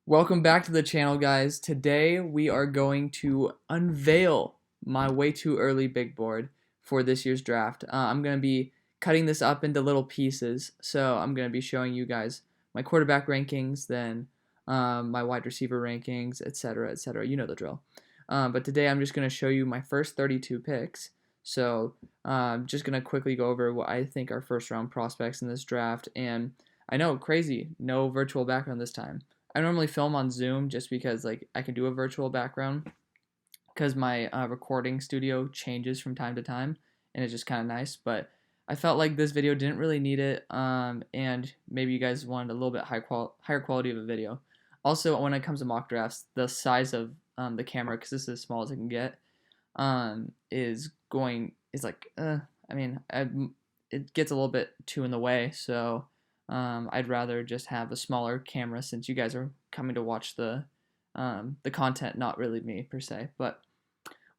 Welcome back to the channel, guys. Today we are going to unveil my way too early big board for this year's draft. I'm going to be cutting this up into little pieces. So I'm going to be showing you guys my quarterback rankings, then my wide receiver rankings, etc., etc. You know the drill. But today I'm just going to show you my first 32 picks. So I'm just going to quickly go over what I think are first round prospects in this draft. And I know, crazy, no virtual background this time. I normally film on Zoom just because like I can do a virtual background because my recording studio changes from time to time and it's just kind of nice. But I felt like this video didn't really need it, and maybe you guys wanted a little bit higher quality of a video. Also, when it comes to mock drafts, the size of the camera, because this is as small as it can get, is like it gets a little bit too in the way. So I'd rather just have a smaller camera since you guys are coming to watch the content, not really me per se. But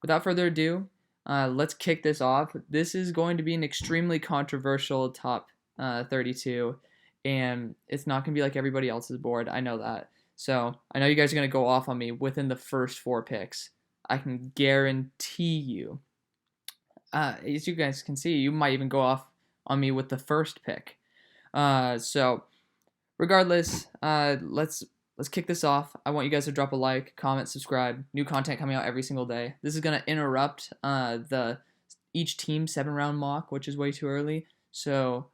without further ado, let's kick this off. This is going to be an extremely controversial top 32, and it's not going to be like everybody else's board. I know that. So I know you guys are going to go off on me within the first 4 picks. I can guarantee you. As you guys can see, you might even go off on me with the first pick. So regardless, let's kick this off. I want you guys to drop a like, comment, subscribe. New content coming out every single day. This is gonna interrupt the each team 7 round mock, which is way too early. So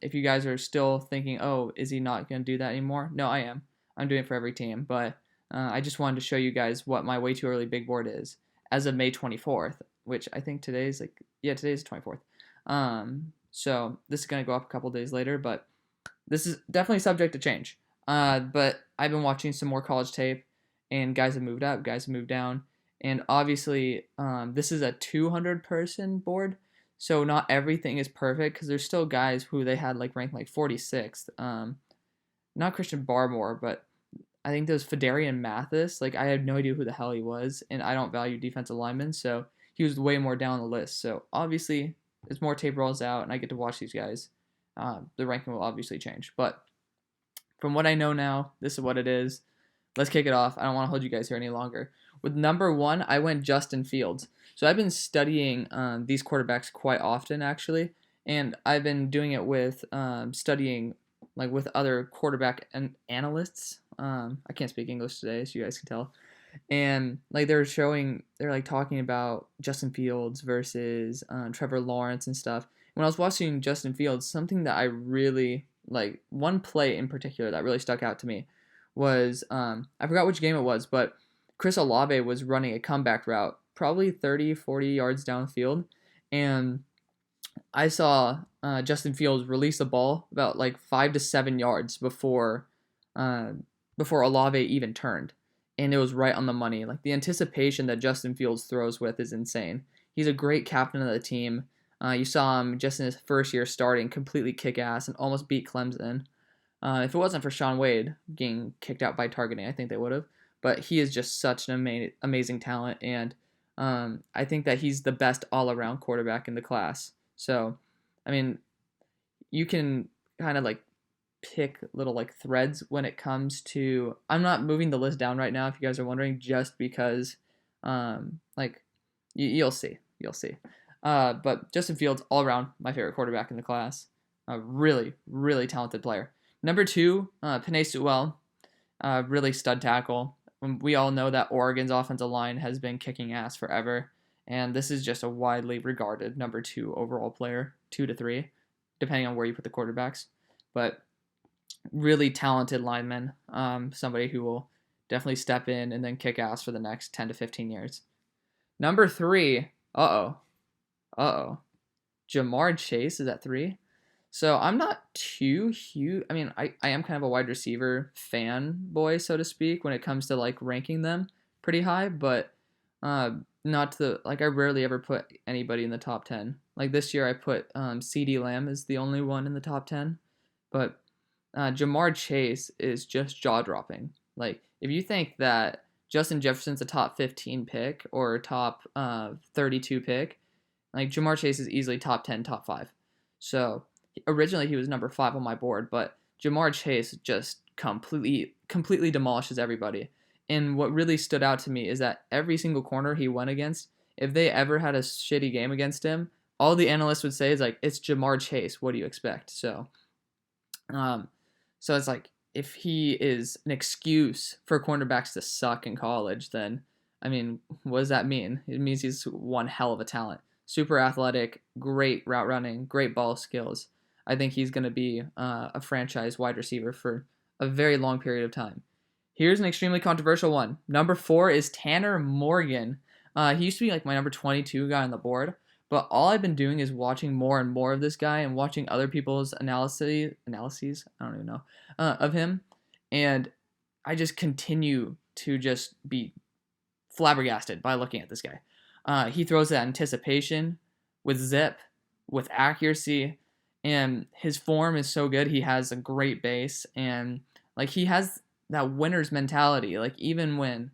if you guys are still thinking, oh, is he not gonna do that anymore? No, I am. I'm doing it for every team, but I just wanted to show you guys what my way too early big board is as of May 24th, which I think today's today's the 24th. So this is gonna go up a couple days later, but this is definitely subject to change. But I've been watching some more college tape, and guys have moved up, guys have moved down, and obviously this is a 200-person board, so not everything is perfect because there's still guys who they had like ranked like 46th. Not Christian Barmore, but I think there's Fedarian Mathis. Like I had no idea who the hell he was, and I don't value defensive linemen, so he was way more down the list. So obviously, as more tape rolls out and I get to watch these guys, the ranking will obviously change. But from what I know now, this is what it is. Let's kick it off. I don't want to hold you guys here any longer. With number 1, I went Justin Fields. So I've been studying these quarterbacks quite often, actually, and I've been doing it with studying like with other quarterback analysts. I can't speak English today, as you guys can tell. And like they're like talking about Justin Fields versus Trevor Lawrence and stuff. When I was watching Justin Fields, something that I really like, one play in particular that really stuck out to me was I forgot which game it was, but Chris Olave was running a comeback route, probably 30, 40 yards downfield, and I saw Justin Fields release the ball about like 5 to 7 yards before Olave even turned, and it was right on the money. Like the anticipation that Justin Fields throws with is insane. He's a great captain of the team. You saw him just in his first year starting, completely kick ass and almost beat Clemson. If it wasn't for Sean Wade getting kicked out by targeting, I think they would have. But he is just such an amazing talent, and I think that he's the best all-around quarterback in the class. So, I mean, you can kind of like pick little like threads when it comes to. I'm not moving the list down right now, if you guys are wondering, just because, like, you'll see, you'll see. But Justin Fields, all around, my favorite quarterback in the class. A really, really talented player. Number 2, Penei Sewell, really stud tackle. We all know that Oregon's offensive line has been kicking ass forever, and this is just a widely regarded number 2 overall player, 2 to 3, depending on where you put the quarterbacks. But really talented lineman, somebody who will definitely step in and then kick ass for the next 10 to 15 years. Number 3, Ja'Marr Chase is at 3. So I'm not too huge. I mean, I am kind of a wide receiver fanboy, so to speak, when it comes to like ranking them pretty high, but not to the, like I rarely ever put anybody in the top 10. Like this year I put CeeDee Lamb is the only one in the top 10, but Ja'Marr Chase is just jaw-dropping. Like if you think that Justin Jefferson's a top 15 pick or top 32 pick, like Ja'Marr Chase is easily top 10, top 5. So originally he was number 5 on my board, but Ja'Marr Chase just completely demolishes everybody. And what really stood out to me is that every single corner he went against, if they ever had a shitty game against him, all the analysts would say is like, it's Jamar Chase. What do you expect? Um, so it's like, if he is an excuse for cornerbacks to suck in college, then I mean, what does that mean? It means he's one hell of a talent. Super athletic, great route running, great ball skills. I think he's going to be a franchise wide receiver for a very long period of time. Here's an extremely controversial one. Number 4 is Tanner Morgan. He used to be like my number 22 guy on the board, but all I've been doing is watching more and more of this guy and watching other people's analyses, I don't even know, of him. And I just continue to just be flabbergasted by looking at this guy. He throws that anticipation with zip, with accuracy, and his form is so good. He has a great base, and like he has that winner's mentality. Like even when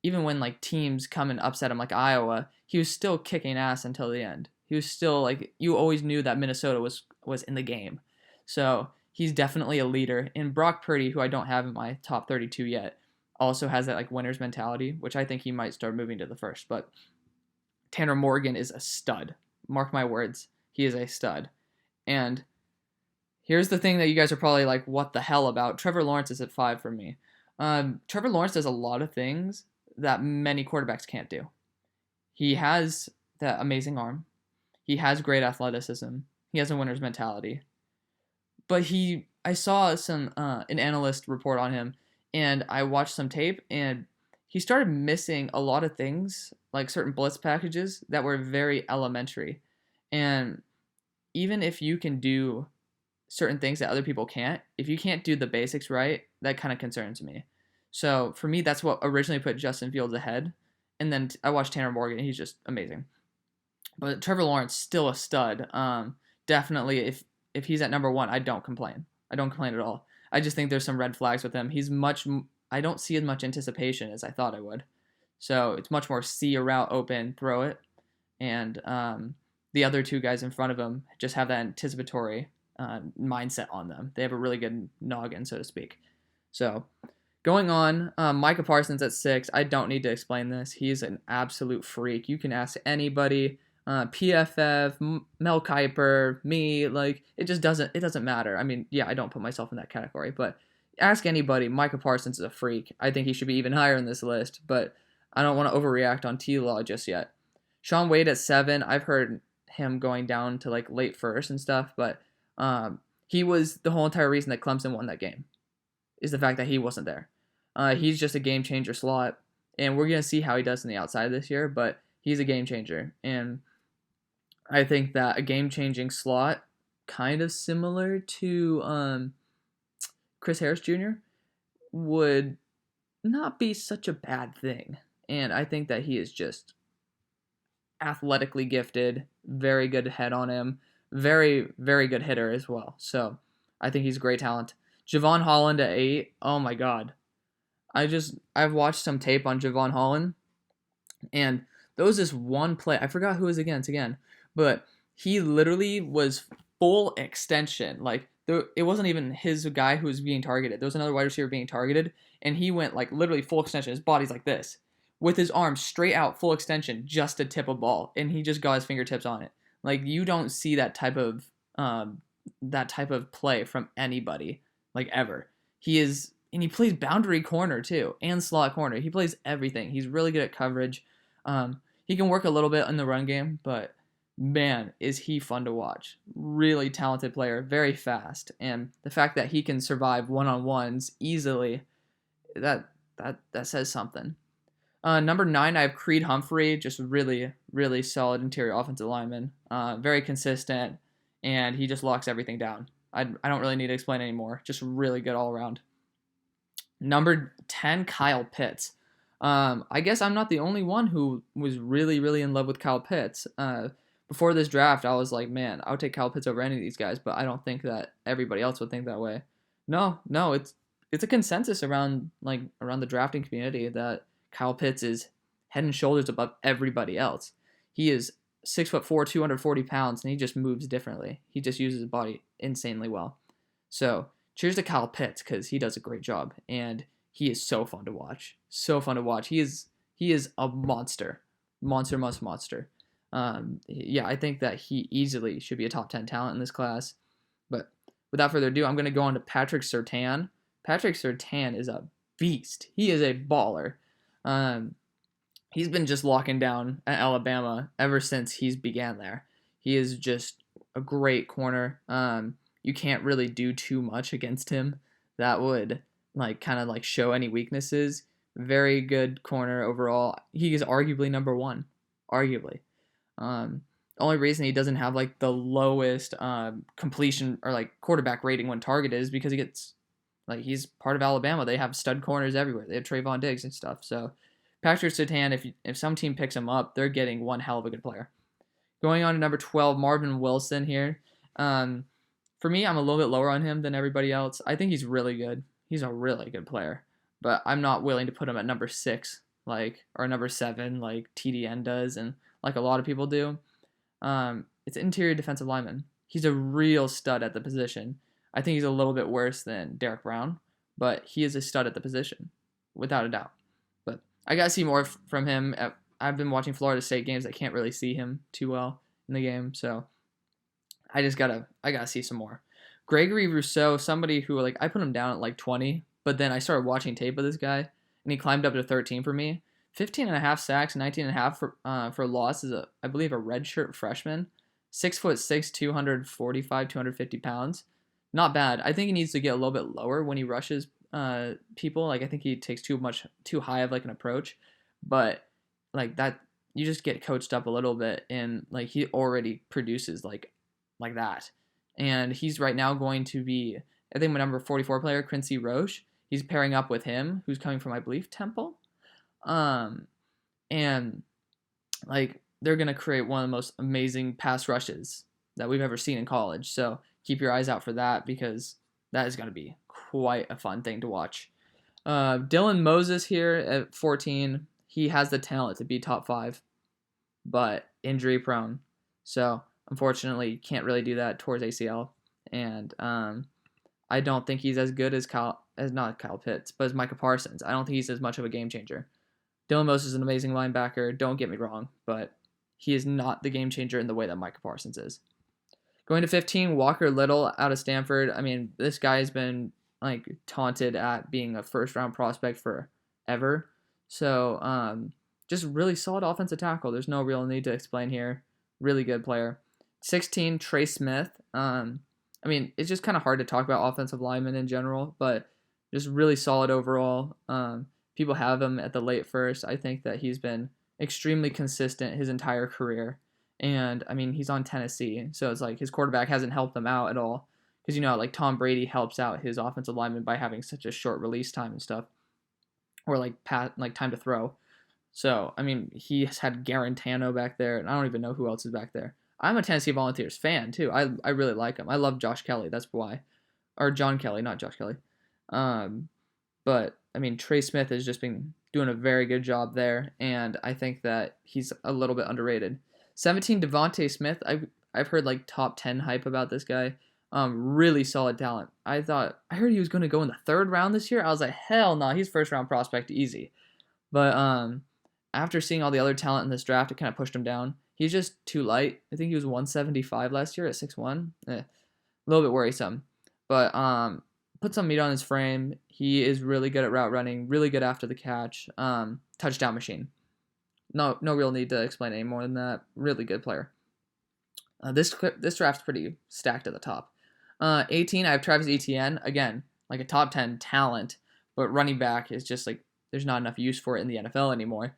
like teams come and upset him, like Iowa, he was still kicking ass until the end. He was still like, you always knew that Minnesota was in the game. So he's definitely a leader. And Brock Purdy, who I don't have in my top 32 yet, also has that like winner's mentality, which I think he might start moving to the first. But Tanner Morgan is a stud. Mark my words, he is a stud. And here's the thing that you guys are probably like, what the hell about? Trevor Lawrence is at 5 for me. Trevor Lawrence does a lot of things that many quarterbacks can't do. He has that amazing arm. He has great athleticism. He has a winner's mentality. But I saw an analyst report on him, and I watched some tape, and he started missing a lot of things, like certain blitz packages that were very elementary. And even if you can do certain things that other people can't, if you can't do the basics right, that kind of concerns me. So for me, that's what originally put Justin Fields ahead. And then I watched Tanner Morgan, and he's just amazing. But Trevor Lawrence, still a stud. Definitely, if he's at number 1, I don't complain. I don't complain at all. I just think there's some red flags with him. I don't see as much anticipation as I thought I would. So it's much more see a route open, throw it. And the other 2 guys in front of him just have that anticipatory mindset on them. They have a really good noggin, so to speak. So going on, Micah Parsons at 6. I don't need to explain this. He's an absolute freak. You can ask anybody. PFF, Mel Kiper, me, like it doesn't matter. I mean, yeah, I don't put myself in that category, but ask anybody. Micah Parsons is a freak. I think he should be even higher in this list, but I don't want to overreact on T-Law just yet. Shaun Wade at 7. I've heard him going down to like late first and stuff, but he was the whole entire reason that Clemson won that game, is the fact that he wasn't there. He's just a game changer slot, and we're gonna see how he does in the outside this year, but he's a game changer. And I think that a game-changing slot, kind of similar to Chris Harris Jr., would not be such a bad thing. And I think that he is just athletically gifted, very good head on him, very, very good hitter as well. So I think he's a great talent. Jevon Holland at 8. Oh my God. I've watched some tape on Jevon Holland, and there was this one play. I forgot who it was against again. But he literally was full extension. Like, it wasn't even his guy who was being targeted. There was another wide receiver being targeted, and he went, like, literally full extension. His body's like this, with his arms straight out, full extension, just to tip a ball, and he just got his fingertips on it. Like, you don't see that type of play from anybody, like, ever. And he plays boundary corner, too, and slot corner. He plays everything. He's really good at coverage. He can work a little bit in the run game, but man, is he fun to watch. Really talented player, very fast. And the fact that he can survive one-on-ones easily, that says something. Number 9, I have Creed Humphrey, just really, really solid interior offensive lineman. Very consistent, and he just locks everything down. I don't really need to explain anymore. Just really good all around. Number 10, Kyle Pitts. I guess I'm not the only one who was really, really in love with Kyle Pitts. Before this draft, I was like, man, I would take Kyle Pitts over any of these guys, but I don't think that everybody else would think that way. No, it's a consensus around the drafting community that Kyle Pitts is head and shoulders above everybody else. He is 6'4", 240 pounds, and he just moves differently. He just uses his body insanely well. So cheers to Kyle Pitts because he does a great job and he is so fun to watch. So fun to watch. He is a monster, monster. Yeah, I think that he easily should be a top 10 talent in this class. But without further ado, I'm going to go on to Patrick Surtain. Patrick Surtain is a beast. He is a baller. He's been just locking down at Alabama ever since he's began there. He is just a great corner. You can't really do too much against him that would kind of show any weaknesses. Very good corner overall. He is arguably number one. Arguably. The only reason he doesn't have the lowest completion or quarterback rating when targeted is because he gets he's part of Alabama. They have stud corners everywhere. They have Trayvon Diggs and stuff. So Patrick Surtain, if some team picks him up, they're getting one hell of a good player. Going on to number 12, Marvin Wilson here. For me, I'm a little bit lower on him than everybody else. I think he's really good. He's a really good player. But I'm not willing to put him at number 6, or number 7, like TDN does, and like a lot of people do. It's interior defensive lineman. He's a real stud at the position. I think he's a little bit worse than Derek Brown, but he is a stud at the position, without a doubt. But I got to see more from him. I've been watching Florida State games. I can't really see him too well in the game, so I gotta see some more. Gregory Rousseau, somebody who I put him down at 20, but then I started watching tape of this guy, and he climbed up to 13 for me. 15.5 sacks, 19.5 for loss is I believe a redshirt freshman. 6'6", 245, 250 pounds. Not bad. I think he needs to get a little bit lower when he rushes people. I think he takes too high of an approach, but that you just get coached up a little bit, and he already produces like that. And he's right now going to be, I think, my number 44 player, Quincy Roche. He's pairing up with him, who's coming from, I believe, Temple. And they're gonna create one of the most amazing pass rushes that we've ever seen in college. So keep your eyes out for that, because that is gonna be quite a fun thing to watch. Dylan Moses here at 14. He has the talent to be top 5, but injury prone. So unfortunately, can't really do that towards ACL. And I don't think he's as good as not Kyle Pitts, but as Micah Parsons. I don't think he's as much of a game changer. Dylan Moses is an amazing linebacker, don't get me wrong, but he is not the game changer in the way that Micah Parsons is. Going to 15, Walker Little out of Stanford. I mean, this guy has been taunted at being a first-round prospect forever. So just really solid offensive tackle. There's no real need to explain here. Really good player. 16, Trey Smith. I mean, it's just kind of hard to talk about offensive linemen in general, but just really solid overall. People have him at the late first. I think that he's been extremely consistent his entire career. And, I mean, he's on Tennessee, so it's his quarterback hasn't helped him out at all. Because, Tom Brady helps out his offensive lineman by having such a short release time and stuff. Or, time to throw. So, I mean, he's had Garantano back there, and I don't even know who else is back there. I'm a Tennessee Volunteers fan, too. I really like him. I love Josh Kelly, that's why. Or John Kelly, not Josh Kelly. But, I mean, Trey Smith has just been doing a very good job there, and I think that he's a little bit underrated. 17, Devontae Smith. I've heard, top 10 hype about this guy. Really solid talent. I heard he was going to go in the 3rd round this year. I was like, hell no, he's first-round prospect easy. But after seeing all the other talent in this draft, it kind of pushed him down. He's just too light. I think he was 175 last year at 6'1". A little bit worrisome. But put some meat on his frame. He is really good at route running, really good after the catch. Touchdown machine. No real need to explain any more than that. Really good player. This draft's pretty stacked at the top. 18, I have Travis Etienne. Again, a top 10 talent, but running back is just there's not enough use for it in the NFL anymore.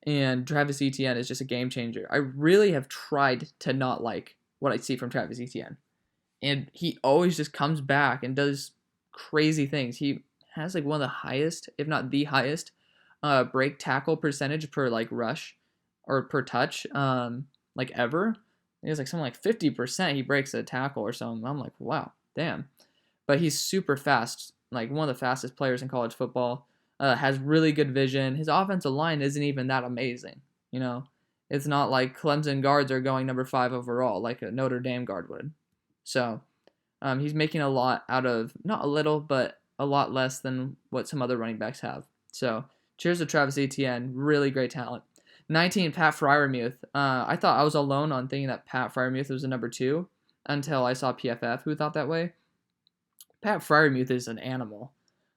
And Travis Etienne is just a game changer. I really have tried to not like what I see from Travis Etienne. And he always just comes back and does crazy things. He has one of the highest, if not the highest, break tackle percentage per rush or per touch ever. It was something 50% he breaks a tackle or something. I'm wow, damn. But he's super fast, one of the fastest players in college football. Has really good vision. His offensive line isn't even that amazing. It's not like Clemson guards are going number 5 overall like a Notre Dame guard would. So He's making a lot out of, not a little, but a lot less than what some other running backs have. So cheers to Travis Etienne. Really great talent. 19, Pat Freiermuth. I thought I was alone on thinking that Pat Freiermuth was a number 2 until I saw PFF who thought that way. Pat Freiermuth is an animal.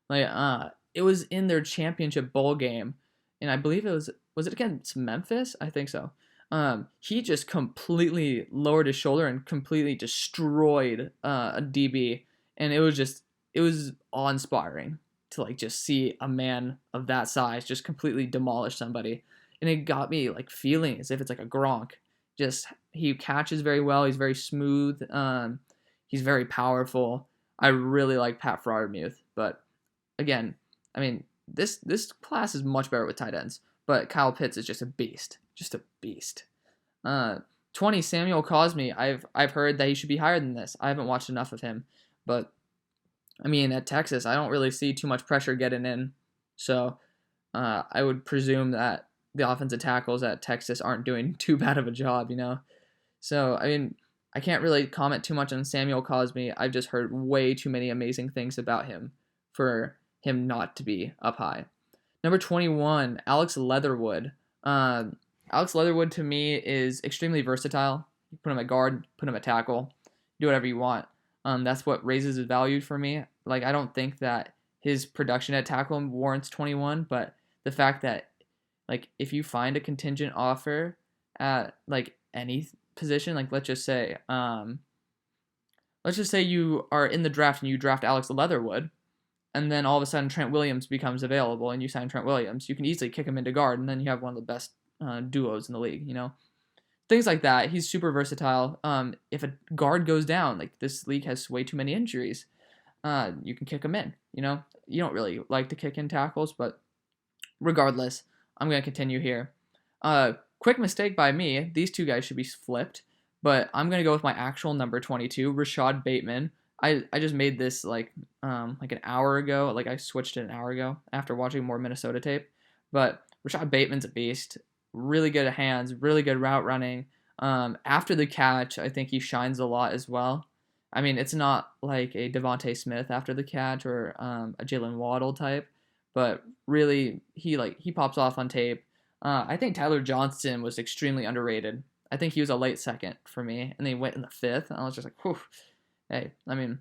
It was in their championship bowl game, and I believe was it against Memphis? I think so. He just completely lowered his shoulder and completely destroyed a DB, and it was awe-inspiring to like just see a man of that size just completely demolish somebody, and it got me like feeling as if it's like a Gronk. Just he catches very well. He's very smooth. He's very powerful. I really like Pat Freiermuth, but again, I mean this class is much better with tight ends. But Kyle Pitts is just a beast. Just a beast. 20, Samuel Cosmi. I've heard that he should be higher than this. I haven't watched enough of him. But, I mean, at Texas, I don't really see too much pressure getting in. So, I would presume that the offensive tackles at Texas aren't doing too bad of a job, you know? So, I mean, I can't really comment too much on Samuel Cosmi. I've just heard way too many amazing things about him for him not to be up high. Number 21, Alex Leatherwood. Alex Leatherwood to me is extremely versatile. You put him at guard, put him at tackle, do whatever you want. That's what raises his value for me. Like I don't think that his production at tackle warrants 21, but the fact that like if you find a contingent offer at like any position, like let's just say you are in the draft and you draft Alex Leatherwood, and then all of a sudden Trent Williams becomes available and you sign Trent Williams, you can easily kick him into guard, and then you have one of the best duos in the league, you know? Things like that. He's super versatile. If a guard goes down, like this league has way too many injuries, you can kick him in, you know? You don't really like to kick in tackles, but regardless, I'm going to continue here. Quick mistake by me. These two guys should be flipped, but I'm going to go with my actual number 22, Rashad Bateman. I just made this like an hour ago. Like I switched it an hour ago after watching more Minnesota tape. But Rashad Bateman's a beast. Really good at hands. Really good route running. After the catch, I think he shines a lot as well. I mean, it's not like a Devontae Smith after the catch or a Jalen Waddle type, but really he pops off on tape. I think Tyler Johnson was extremely underrated. I think he was a late second for me, and then he went in the 5th, and I was just like, whew. Hey, I mean,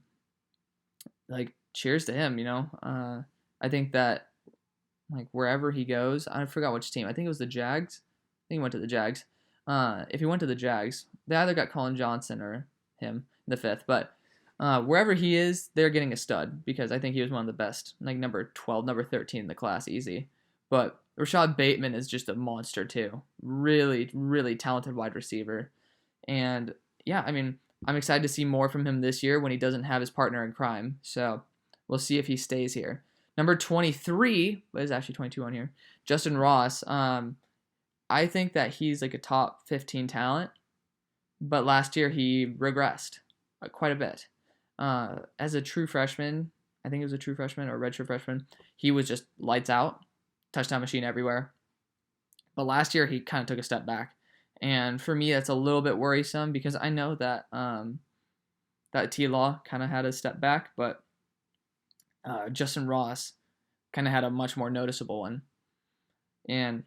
like, cheers to him, you know? I think that, like, wherever he goes, I forgot which team. I think it was the Jags. I think he went to the Jags. If he went to the Jags, they either got Colin Johnson or him in the 5th. But wherever he is, they're getting a stud because I think he was one of the best, like number 12, number 13 in the class, easy. But Rashad Bateman is just a monster, too. Really, really talented wide receiver. And, yeah, I mean, I'm excited to see more from him this year when he doesn't have his partner in crime. So we'll see if he stays here. Number 23, but is actually 22 on here, Justin Ross. I think that he's like a top 15 talent, but last year he regressed quite a bit. As a true freshman, I think he was a true freshman or redshirt freshman, he was just lights out, touchdown machine everywhere. But last year he kind of took a step back. And for me, that's a little bit worrisome because I know that that T-Law kind of had a step back, but Justin Ross kind of had a much more noticeable one. And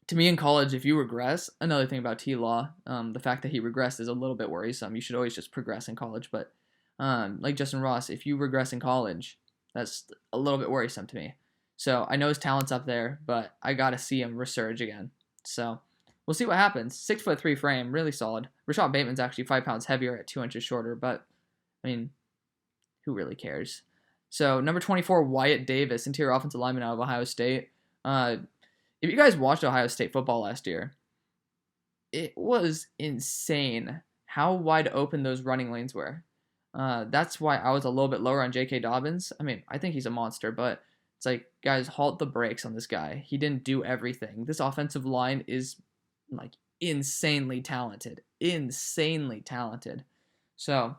to me in college, if you regress, another thing about T-Law, the fact that he regressed is a little bit worrisome. You should always just progress in college. But like Justin Ross, if you regress in college, that's a little bit worrisome to me. So I know his talent's up there, but I got to see him resurge again. So we'll see what happens. 6'3" frame, really solid. Rashad Bateman's actually 5 pounds heavier at 2 inches shorter, but I mean, who really cares? So number 24, Wyatt Davis, interior offensive lineman out of Ohio State. If you guys watched Ohio State football last year, it was insane how wide open those running lanes were. That's why I was a little bit lower on J.K. Dobbins. I mean, I think he's a monster, but it's like, guys, halt the brakes on this guy. He didn't do everything. This offensive line is like insanely talented. So,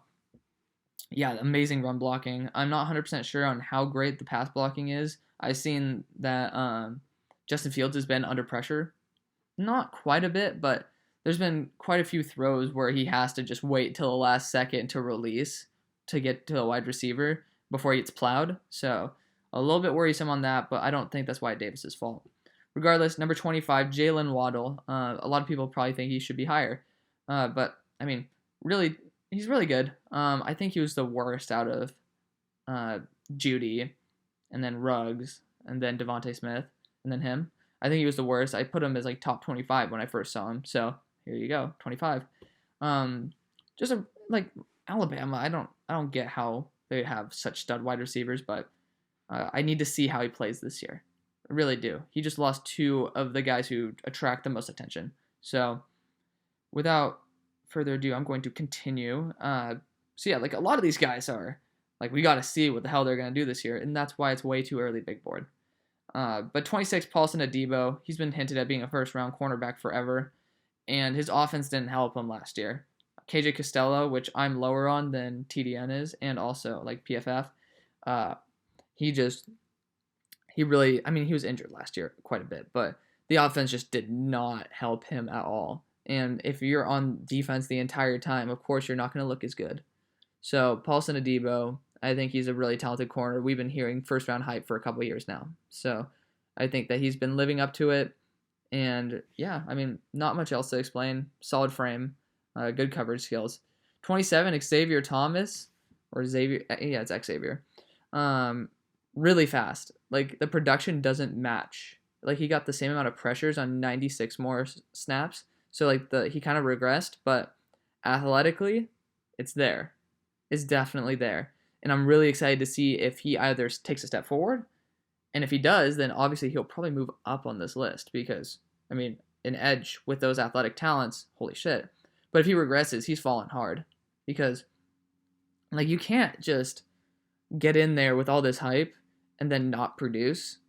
yeah, amazing run blocking. I'm not 100% sure on how great the pass blocking is. I've seen that Justin Fields has been under pressure. Not quite a bit, but there's been quite a few throws where he has to just wait till the last second to release, to get to a wide receiver before he gets plowed. So a little bit worrisome on that, but I don't think that's Wyatt Davis's fault. Regardless, number 25, Jalen Waddle. A lot of people probably think he should be higher, but I mean, really, he's really good. I think he was the worst out of Judy, and then Ruggs, and then Devontae Smith, and then him. I think he was the worst. I put him as like top 25 when I first saw him. So here you go, 25. Like Alabama. I don't get how they have such stud wide receivers, but I need to see how he plays this year. I really do. He just lost two of the guys who attract the most attention. So without further ado, I'm going to continue. So yeah, like a lot of these guys are like, we got to see what the hell they're going to do this year, and that's why it's way too early big board. But 26, Paulson Adebo, he's been hinted at being a first-round cornerback forever, and his offense didn't help him last year. KJ Costello, which I'm lower on than TDN is, and also like PFF, he really, I mean, he was injured last year quite a bit, but the offense just did not help him at all. And if you're on defense the entire time, of course you're not going to look as good. So Paulson Adebo, I think he's a really talented corner. We've been hearing first round hype for a couple of years now. So I think that he's been living up to it. And yeah, I mean, not much else to explain. Solid frame, good coverage skills. 27, Xavier Thomas, or Xavier, yeah, it's Xavier. Really fast. Like, the production doesn't match. Like, he got the same amount of pressures on 96 more snaps. So, like, he kind of regressed, but athletically, it's there. It's definitely there. And I'm really excited to see if he either takes a step forward, and if he does, then obviously he'll probably move up on this list because, I mean, an edge with those athletic talents, holy shit. But if he regresses, he's falling hard because, like, you can't just get in there with all this hype and then not produce.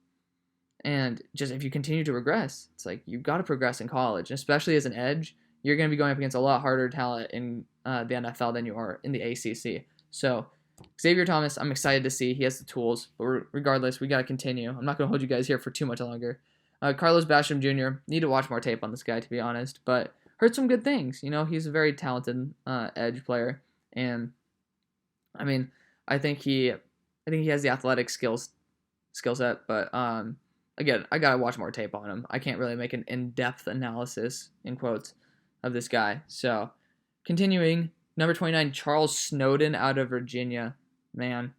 And just if you continue to regress, it's like you've got to progress in college, especially as an edge. You're going to be going up against a lot harder talent in the NFL than you are in the ACC. So Xavier Thomas, I'm excited to see. He has the tools, but regardless, we got to continue. I'm not going to hold you guys here for too much longer. Carlos Basham Jr., need to watch more tape on this guy, to be honest, but heard some good things. You know, he's a very talented edge player, and I mean, I think he has the athletic skill set, but again, I gotta watch more tape on him. I can't really make an in-depth analysis, in quotes, of this guy. So, continuing, number 29, Charles Snowden out of Virginia. Man.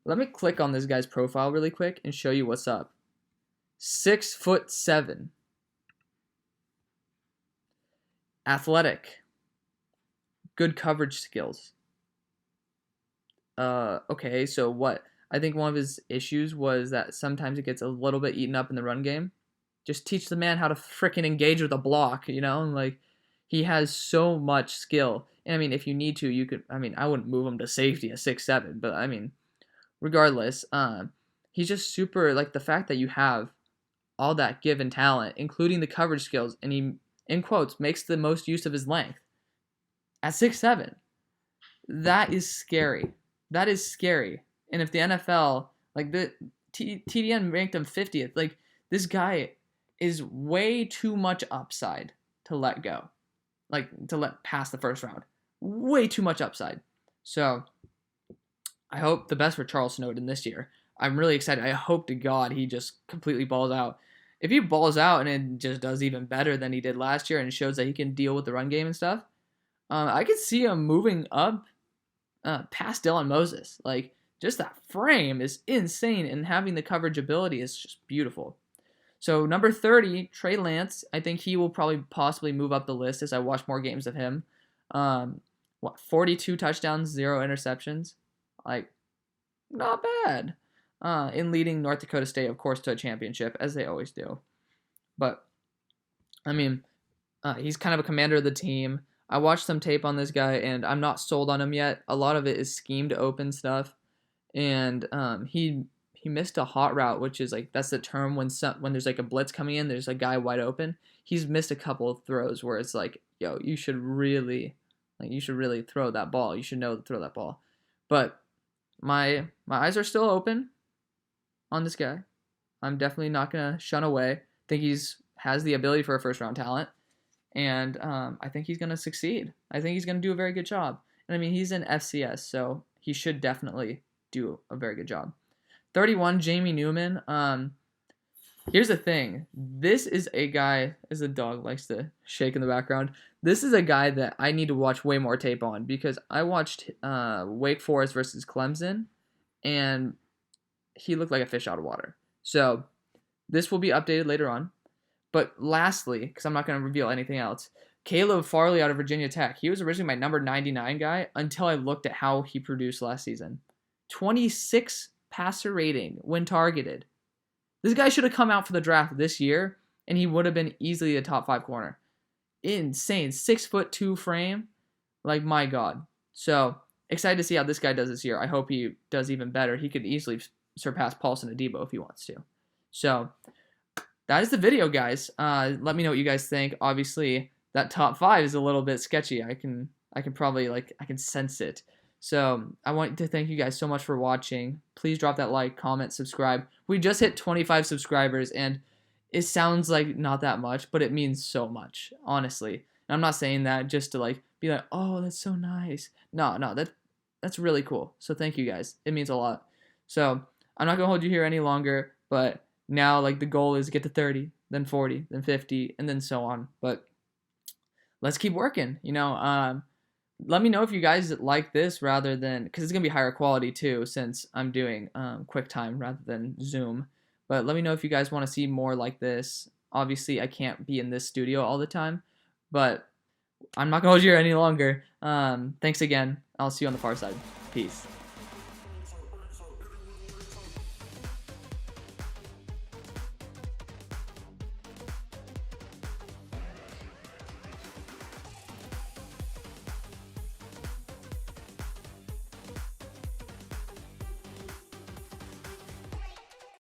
Let me click on this guy's profile really quick and show you what's up. 6'7". Athletic. Good coverage skills. Okay, so what? I think one of his issues was that sometimes it gets a little bit eaten up in the run game. Just teach the man how to frickin' engage with a block, you know? Like, he has so much skill. And, I mean, if you need to, you could, I mean, I wouldn't move him to safety at 6'7", but, I mean, regardless, he's just super, like, the fact that you have all that given talent, including the coverage skills, and he, in quotes, makes the most use of his length. At 6'7", that is scary. That is scary. And if the NFL, like the TDN ranked him 50th, like this guy is way too much upside to let go. Like to let pass the first round. Way too much upside. So I hope the best for Charles Snowden this year. I'm really excited. I hope to God he just completely balls out. If he balls out and it just does even better than he did last year and shows that he can deal with the run game and stuff, I could see him moving up past Dylan Moses. Like, just that frame is insane, and having the coverage ability is just beautiful. So, number 30, Trey Lance. I think he will probably possibly move up the list as I watch more games of him. 42 touchdowns, 0 interceptions. Like, not bad. In leading North Dakota State, of course, to a championship, as they always do. But, I mean, he's kind of a commander of the team. I watched some tape on this guy, and I'm not sold on him yet. A lot of it is schemed open stuff. And he missed a hot route, which is like, that's the term when there's like a blitz coming in, there's a guy wide open. He's missed a couple of throws where it's like, yo, you should really throw that ball. You should know to throw that ball. But my eyes are still open on this guy. I'm definitely not gonna shun away. I think has the ability for a first round talent, and I think he's gonna succeed. I think he's gonna do a very good job. And I mean, he's in FCS, so he should definitely do a very good job. 31, Jamie Newman. Here's the thing. This is a guy, as the dog likes to shake in the background. This is a guy that I need to watch way more tape on because I watched Wake Forest versus Clemson, and he looked like a fish out of water. So this will be updated later on. But lastly, because I'm not going to reveal anything else, Caleb Farley out of Virginia Tech. He was originally my number 99 guy until I looked at how he produced last season. 26 passer rating when targeted. This guy should have come out for the draft this year, and he would have been easily a top 5 corner. Insane. 6'2" frame. Like, my God. So, excited to see how this guy does this year. I hope he does even better. He could easily surpass Paulson Adebo if he wants to. So, that is the video, guys. Let me know what you guys think. Obviously, that top 5 is a little bit sketchy. I can probably, I can sense it. So I want to thank you guys so much for watching. Please drop that like, comment, subscribe. We just hit 25 subscribers, and it sounds like not that much, but it means so much, honestly. And I'm not saying that just to be like, oh, that's so nice. No, that's really cool. So thank you guys. It means a lot. So I'm not gonna hold you here any longer, but now the goal is to get to 30, then 40, then 50, and then so on. But let's keep working. Let me know if you guys like this rather than, because it's going to be higher quality too since I'm doing QuickTime rather than Zoom. But let me know if you guys want to see more like this. Obviously, I can't be in this studio all the time, but I'm not going to hold you here any longer. Thanks again. I'll see you on the far side. Peace.